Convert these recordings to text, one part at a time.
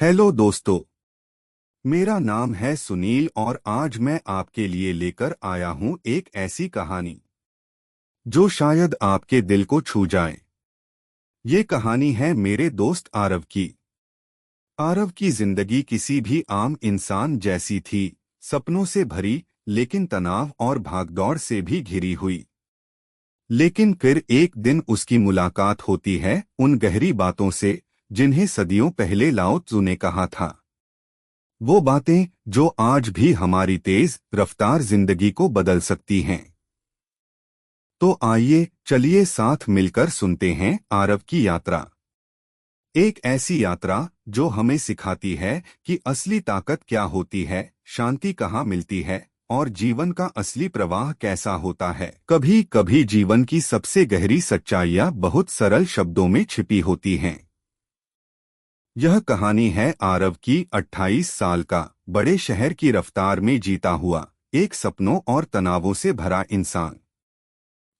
Hello दोस्तों। मेरा नाम है सुनील और आज मैं आपके लिए लेकर आया हूं एक ऐसी कहानी जो शायद आपके दिल को छू जाए। ये कहानी है मेरे दोस्त आरव की। आरव की जिंदगी किसी भी आम इंसान जैसी थी, सपनों से भरी लेकिन तनाव और भागदौड़ से भी घिरी हुई। लेकिन फिर एक दिन उसकी मुलाकात होती है उन गहरी बातों से जिन्हें सदियों पहले लाओ त्सु ने कहा था। वो बातें जो आज भी हमारी तेज रफ्तार जिंदगी को बदल सकती हैं। तो आइए चलिए साथ मिलकर सुनते हैं आरव की यात्रा। एक ऐसी यात्रा जो हमें सिखाती है कि असली ताकत क्या होती है, शांति कहाँ मिलती है और जीवन का असली प्रवाह कैसा होता है। कभी कभी जीवन की सबसे गहरी सच्चाइयाँ बहुत सरल शब्दों में छिपी होती हैं। यह कहानी है आरव की 28 साल का, बड़े शहर की रफ्तार में जीता हुआ, एक सपनों और तनावों से भरा इंसान।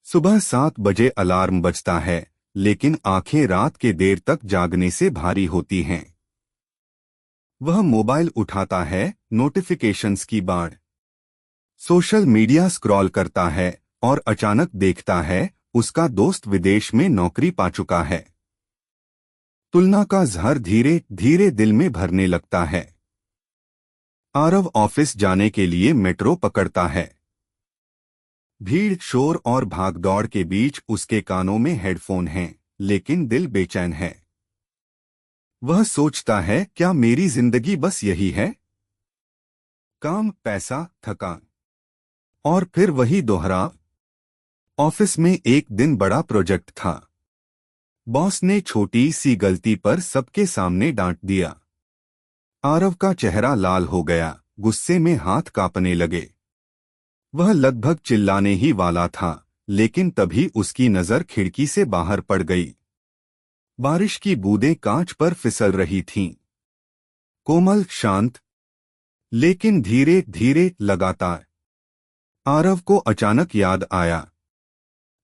सुबह 7 बजे अलार्म बजता है, लेकिन आंखें रात के देर तक जागने से भारी होती हैं। वह मोबाइल उठाता है, नोटिफिकेशंस की बाढ़, सोशल मीडिया स्क्रॉल करता है और अचानक देखता है उसका दोस्त विदेश में नौकरी पा चुका है। तुलना का जहर धीरे धीरे दिल में भरने लगता है। आरव ऑफिस जाने के लिए मेट्रो पकड़ता है। भीड़, शोर और भागदौड़ के बीच उसके कानों में हेडफोन हैं, लेकिन दिल बेचैन है। वह सोचता है, क्या मेरी जिंदगी बस यही है? काम, पैसा, थकान और फिर वही दोहराव। ऑफिस में एक दिन बड़ा प्रोजेक्ट था। बॉस ने छोटी सी गलती पर सबके सामने डांट दिया। आरव का चेहरा लाल हो गया, गुस्से में हाथ कांपने लगे। वह लगभग चिल्लाने ही वाला था, लेकिन तभी उसकी नजर खिड़की से बाहर पड़ गई। बारिश की बूंदें कांच पर फिसल रही थीं। कोमल, शांत, लेकिन धीरे धीरे लगातार। आरव को अचानक याद आया,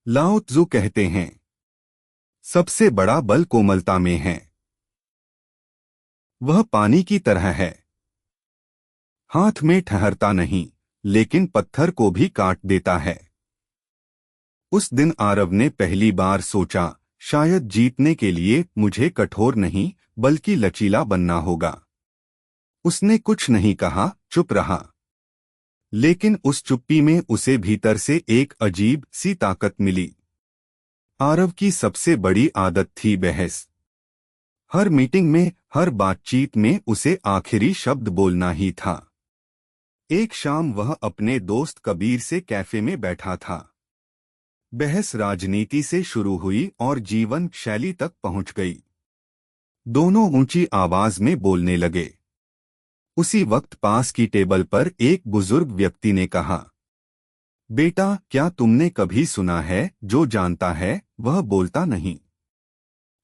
लाओ त्सु कहते हैं, सबसे बड़ा बल कोमलता में है। वह पानी की तरह है, हाथ में ठहरता नहीं, लेकिन पत्थर को भी काट देता है। उस दिन आरव ने पहली बार सोचा, शायद जीतने के लिए मुझे कठोर नहीं बल्कि लचीला बनना होगा। उसने कुछ नहीं कहा, चुप रहा। लेकिन उस चुप्पी में उसे भीतर से एक अजीब सी ताकत मिली। आरव की सबसे बड़ी आदत थी बहस। हर मीटिंग में, हर बातचीत में उसे आखिरी शब्द बोलना ही था। एक शाम वह अपने दोस्त कबीर से कैफे में बैठा था। बहस राजनीति से शुरू हुई और जीवन शैली तक पहुंच गई। दोनों ऊंची आवाज में बोलने लगे। उसी वक्त पास की टेबल पर एक बुजुर्ग व्यक्ति ने कहा, बेटा, क्या तुमने कभी सुना है, जो जानता है वह बोलता नहीं,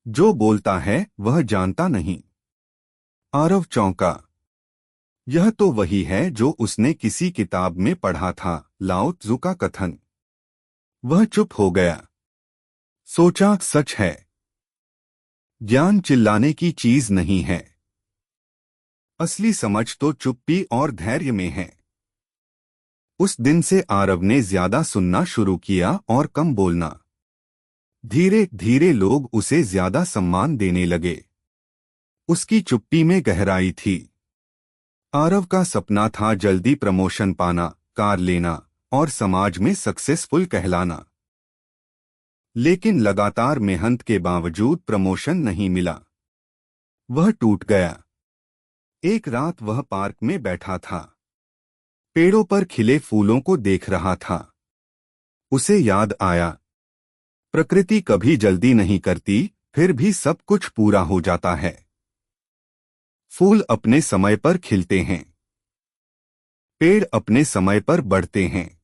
जो बोलता है वह जानता नहीं। आरव चौंका। यह तो वही है जो उसने किसी किताब में पढ़ा था, लाओ त्सु का कथन। वह चुप हो गया। सोचा, सच है। ज्ञान चिल्लाने की चीज नहीं है। असली समझ तो चुप्पी और धैर्य में है। उस दिन से आरव ने ज्यादा सुनना शुरू किया और कम बोलना। धीरे धीरे लोग उसे ज्यादा सम्मान देने लगे। उसकी चुप्पी में गहराई थी। आरव का सपना था जल्दी प्रमोशन पाना, कार लेना और समाज में सक्सेसफुल कहलाना। लेकिन लगातार मेहनत के बावजूद प्रमोशन नहीं मिला। वह टूट गया। एक रात वह पार्क में बैठा था। पेड़ों पर खिले फूलों को देख रहा था। उसे याद आया, प्रकृति कभी जल्दी नहीं करती, फिर भी सब कुछ पूरा हो जाता है। फूल अपने समय पर खिलते हैं, पेड़ अपने समय पर बढ़ते हैं।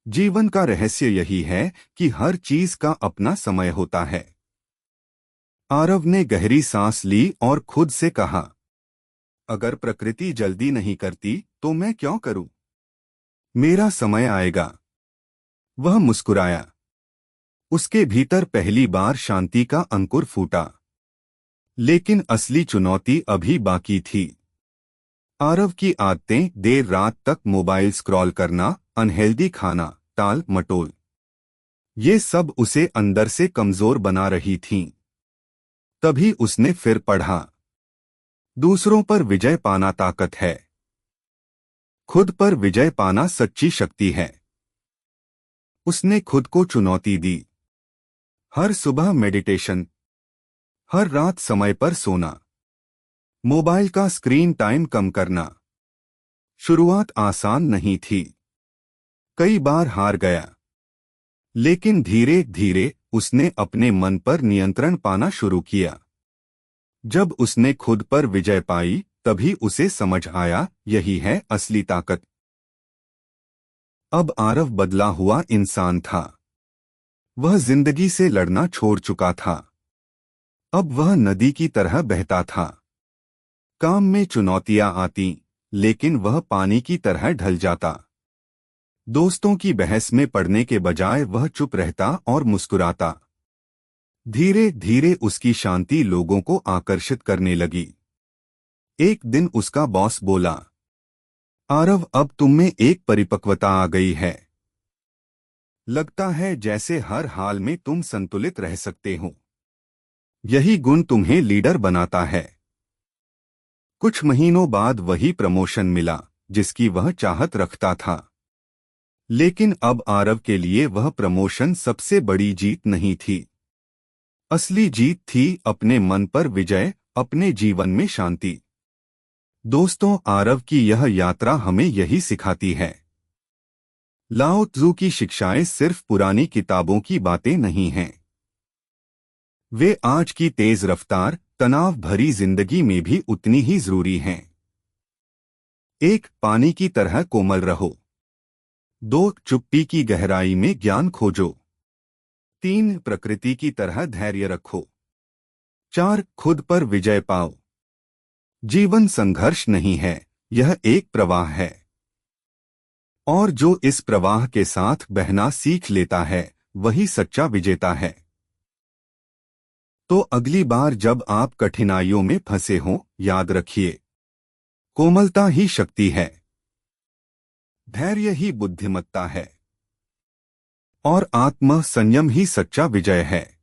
जीवन का रहस्य यही है कि हर चीज का अपना समय होता है। आरव ने गहरी सांस ली और खुद से कहा, अगर प्रकृति जल्दी नहीं करती तो मैं क्यों करूं? मेरा समय आएगा। वह मुस्कुराया। उसके भीतर पहली बार शांति का अंकुर फूटा। लेकिन असली चुनौती अभी बाकी थी। आरव की आदतें, देर रात तक मोबाइल स्क्रॉल करना, अनहेल्दी खाना, टाल मटोल, ये सब उसे अंदर से कमजोर बना रही थीं। तभी उसने फिर पढ़ा, दूसरों पर विजय पाना ताकत है, खुद पर विजय पाना सच्ची शक्ति है। उसने खुद को चुनौती दी, हर सुबह मेडिटेशन, हर रात समय पर सोना, मोबाइल का स्क्रीन टाइम कम करना। शुरुआत आसान नहीं थी, कई बार हार गया, लेकिन धीरे धीरे उसने अपने मन पर नियंत्रण पाना शुरू किया। जब उसने खुद पर विजय पाई, तभी उसे समझ आया, यही है असली ताकत। अब आरव बदला हुआ इंसान था। वह जिंदगी से लड़ना छोड़ चुका था। अब वह नदी की तरह बहता था। काम में चुनौतियां आती, लेकिन वह पानी की तरह ढल जाता। दोस्तों की बहस में पड़ने के बजाय वह चुप रहता और मुस्कुराता। धीरे धीरे उसकी शांति लोगों को आकर्षित करने लगी। एक दिन उसका बॉस बोला, आरव, अब तुम में एक परिपक्वता आ गई है। लगता है जैसे हर हाल में तुम संतुलित रह सकते हो। यही गुण तुम्हें लीडर बनाता है। कुछ महीनों बाद वही प्रमोशन मिला जिसकी वह चाहत रखता था। लेकिन अब आरव के लिए वह प्रमोशन सबसे बड़ी जीत नहीं थी। असली जीत थी अपने मन पर विजय, अपने जीवन में शांति। दोस्तों, आरव की यह यात्रा हमें यही सिखाती है। लाओ त्जू की शिक्षाएं सिर्फ पुरानी किताबों की बातें नहीं हैं। वे आज की तेज रफ्तार, तनाव भरी जिंदगी में भी उतनी ही जरूरी हैं। 1. पानी की तरह कोमल रहो। 2. चुप्पी की गहराई में ज्ञान खोजो। 3. प्रकृति की तरह धैर्य रखो। 4. खुद पर विजय पाओ। जीवन संघर्ष नहीं है, यह एक प्रवाह है। और जो इस प्रवाह के साथ बहना सीख लेता है, वही सच्चा विजेता है। तो अगली बार जब आप कठिनाइयों में फंसे हों, याद रखिए, कोमलता ही शक्ति है, धैर्य ही बुद्धिमत्ता है, और आत्म संयम ही सच्चा विजय है।